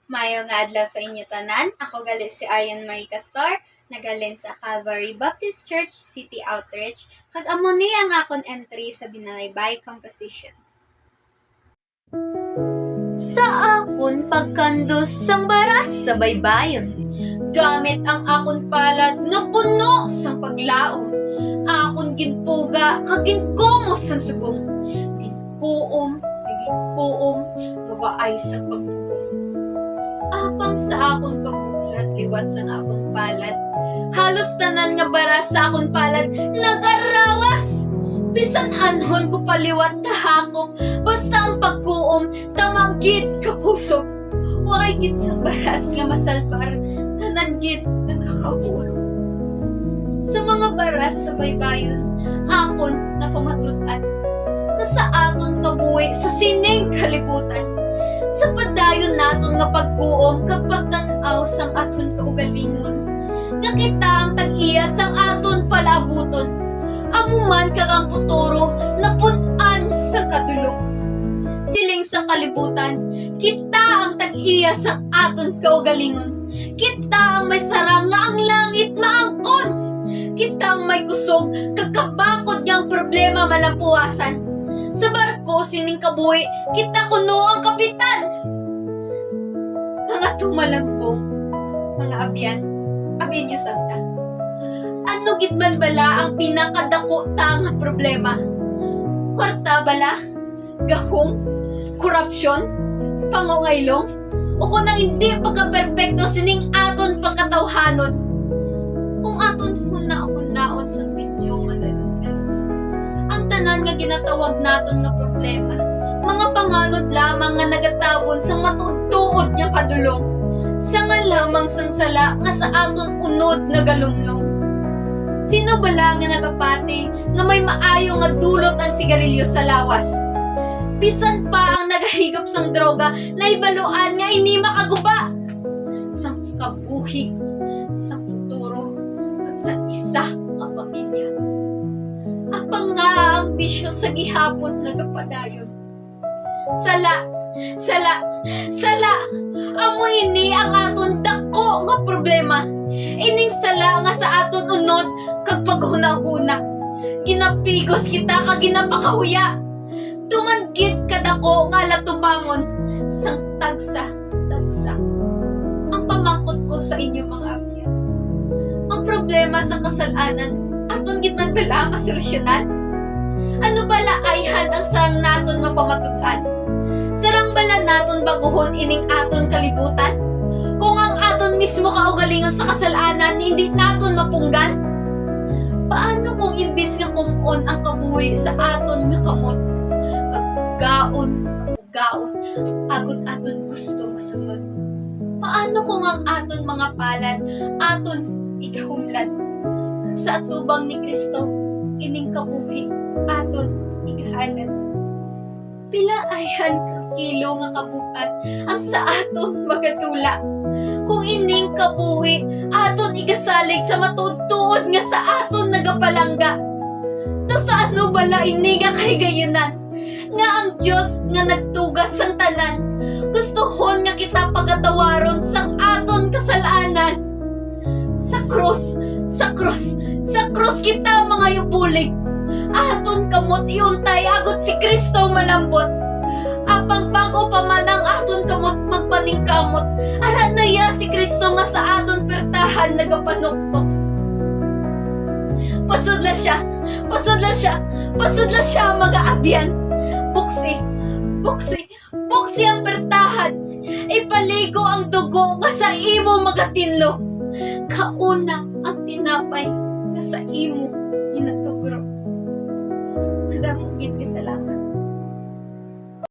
Mayong adlaw sa inyo tanan. Ako gali si Arian Marie Castor, nagalin sa Calvary Baptist Church City Outreach. Kag amo ni ang akon entry sa Binalaybay composition. Sa akon pagkandos sang baras sa baybayon, gamit ang akon palad nga puno sang paglaom. Akon ginpuga kag ginkumos sang sugong. Ginkuom, gawaay sa pagbubong. Apang sa akon pagbuklat, liwat sang akon palad. Halos tanan nga baras sa akon palad nagarawas. Bisan anhon ko paliwat kahakop, basta ang pagkuom tamanggit kakusog. Waay gid sang baras nga masalbar, tanan gid nagkakahulog. Sa mga baras sa baybayon, akon napamatudan na sa aton kabuhi sa sining kalibutan. Sa padayon naton nga pagkuom kag pagtan-aw sang aton kaugalingon, nga kita ang tag-iya sang aton palabuton. Amuman kag ang puturo na pun-an sa kadulong. Siling sa kalibutan, kita ang tag-iya sang aton kaugalingon. Kita ang may sarang nga ang langit maangkon. Kita ang may kusog kag kabakod yang problema malampuasan. Sa barko sining kabuhi, kita kuno ang kapitan. Mga tumalampong, mga abyan niyo santa. Ano gid man bala ang pinakadako ta nga problema? Kwarta bala? Gahong? Korupsyon? Pangungaylong? O kung nang hindi pagka-perfecto sining aton pagkatawhanon? Kung aton huna-hunaon sa medyo madalong-dalong. Ang tanan nga ginatawag naton nga problema, mga panganod lamang nga nagatabon sa matuod-tuod nga kadulong. Sa nga lamang sang sala nga sa aton unod nga galumlong. Sino bala nga nagapati nga may maayo nga dulot ang sigarilyo sa lawas? Bisan pa ang nagahigop sang droga na ibaluan nga ini makaguba. Sang kabuhi, sang futuro, at sang isa ka pamilya. Apang nga ang bisyo sa gihapon nagapadayon. Sala! Amo ini ang aton dako nga problema. Ining sala nga sa aton unod kag paghuna-huna. Ginapigos kita kag ginapakahuya. Tumanggit kadako nga latubangon sang tagsa. Ang pamangkot ko sa inyo mga abyan. Ang problema sa kasalanan aton gid man bala masolusyonan. Ano bala ayhan ang sarang naton mapamatudan? Sarang bala naton baguhon ining aton kalibutan? Kung ang aton mismo kaugalingon sa kasalanan hindi naton mapunggan? Paano kung imbis nga kumon ang kabuhi sa aton nga kamot? Kapugaon, agod aton gusto masunod. Paano kung ang aton mga palad, aton ikahumlad? Sa atubang ni Kristo, ining kabuhi, aton ikahalan. Pila ayhan kang kilo nga kabukat ang sa aton magatula. Kung ining kabuhi, aton igasalig sa matuod-tuod nga sa aton nagapalangga. To sa ano bala ini nga kahigayunan? Nga ang Diyos nga nagtugas sang tanan, gustuhon nga kita pagatawaron sang aton kasalanan. Sa krus kita mga yubulig. Aton kamot iuntay agud si Kristo malambot. Apang bago pa man ang aton kamot magpaningkamot, ara na ya si Kristo nga sa aton pertahan nagapanuktok. Pasudla siya mga abyan. Buksi ang pertahan. Ipaligo ang dugo nga sa imo magatinlo. Kauna ang tinapay nga sa imo ginatugro. Madamong gid kasalamat.